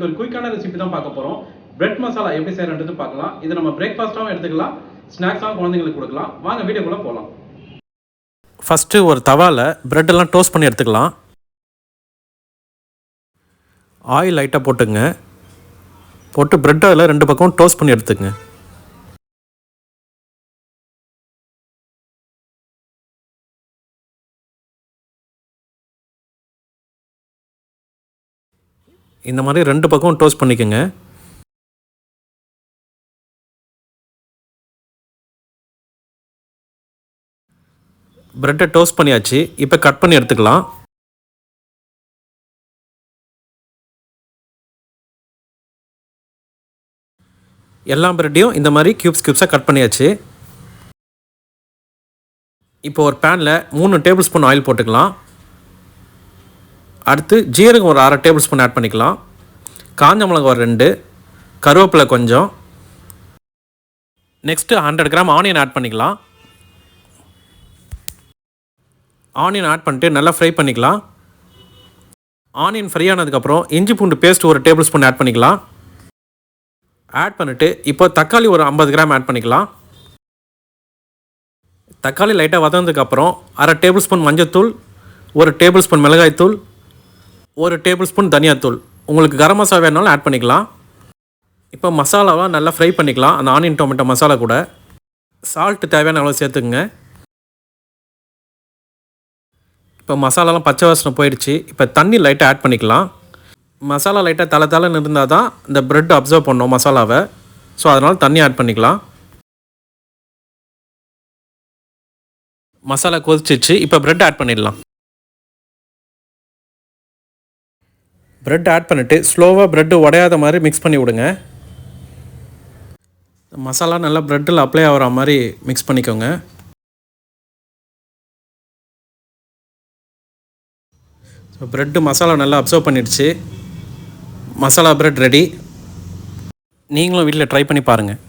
இன்னைக்கு ஒரு குயிக்கான ரெசிபி தான் பார்க்க போறோம். பிரெட் மசாலா எப்படி செய்யறதுன்னு பார்க்கலாம். இது நம்ம பிரேக்ஃபாஸ்ட்டாவும் எடுத்துக்கலாம், ஸ்நாக்ஸாவும் குழந்தைங்களுக்கு கொடுக்கலாம். வாங்க வீடியோக்குள்ள போலாம். ஃபஸ்ட்டு ஒரு தவாவில் பிரெட் எல்லாம் டோஸ்ட் பண்ணி எடுத்துக்கலாம். ஆயில் லைட்டாக போட்டுங்க. போட்டு பிரெட் அதில் 2 பக்கம் டோஸ்ட் பண்ணி எடுத்துக்கங்க. இந்த மாதிரி 2 பக்கம் டோஸ்ட் பண்ணிக்கோங்க. பிரெட்டை டோஸ்ட் பண்ணியாச்சு. இப்போ கட் பண்ணி எடுத்துக்கலாம். எல்லா பிரெட்டையும் இந்த மாதிரி கியூப்ஸாக கட் பண்ணியாச்சு. இப்போ ஒரு பேனில் 3 டேபிள் ஸ்பூன் ஆயில் போட்டுக்கலாம். அடுத்து ஜீரகம் ஒரு 1/2 டேபிள் ஸ்பூன் ஆட் பண்ணிக்கலாம். காஞ்ச மிளகா ஒரு 2, கருவேப்பிலை கொஞ்சம். நெக்ஸ்ட்டு 100 கிராம் ஆனியன் ஆட் பண்ணிக்கலாம். ஆனியன் ஆட் பண்ணிட்டு நல்லா ஃப்ரை பண்ணிக்கலாம். ஆனியன் ஃப்ரை ஆனதுக்கப்புறம் இஞ்சி பூண்டு பேஸ்ட் ஒரு டேபிள் ஸ்பூன் ஆட் பண்ணிக்கலாம். ஆட் பண்ணிவிட்டு இப்போ தக்காளி ஒரு 50 கிராம் ஆட் பண்ணிக்கலாம். தக்காளி லைட்டாக வதந்ததுக்கப்புறம் 1/2 டேபிள் ஸ்பூன் மஞ்சள்தூள், 1 டேபிள் ஸ்பூன் மிளகாய்த்தூள், 1 டேபிள் ஸ்பூன் தனியாத்தூள், உங்களுக்கு கரம் மசாலா வேணாலும் ஆட் பண்ணிக்கலாம். இப்போ மசாலாவாக நல்லா ஃப்ரை பண்ணிக்கலாம். அந்த ஆனியன் டொமேட்டோ மசாலா கூட சால்ட்டு தேவையான அளவு சேர்த்துக்குங்க. இப்போ மசாலாலாம் பச்சை வாசனை போயிடுச்சு. இப்போ தண்ணி லைட்டாக ஆட் பண்ணிக்கலாம். மசாலா லைட்டாக தலைன்னு இருந்தால் தான் இந்த பிரெட் அப்சர்வ் பண்ணோம் மசாலாவை. ஸோ அதனால் தண்ணி ஆட் பண்ணிக்கலாம். மசாலா கொதிச்சிச்சு. இப்போ பிரெட் ஆட் பண்ணிடலாம். பிரெட் ஆட் பண்ணிவிட்டு ஸ்லோவாக பிரெட்டு உடையாத மாதிரி மிக்ஸ் பண்ணி விடுங்க. மசாலா நல்லா பிரெட்டில் அப்ளை ஆகிற மாதிரி மிக்ஸ் பண்ணிக்கோங்க. ஸோ பிரெட்டு மசாலா நல்லா அப்சர்வ் பண்ணிடுச்சு. Masala bread ready. நீங்களும் வீட்டில் ட்ரை பண்ணி பாருங்கள்.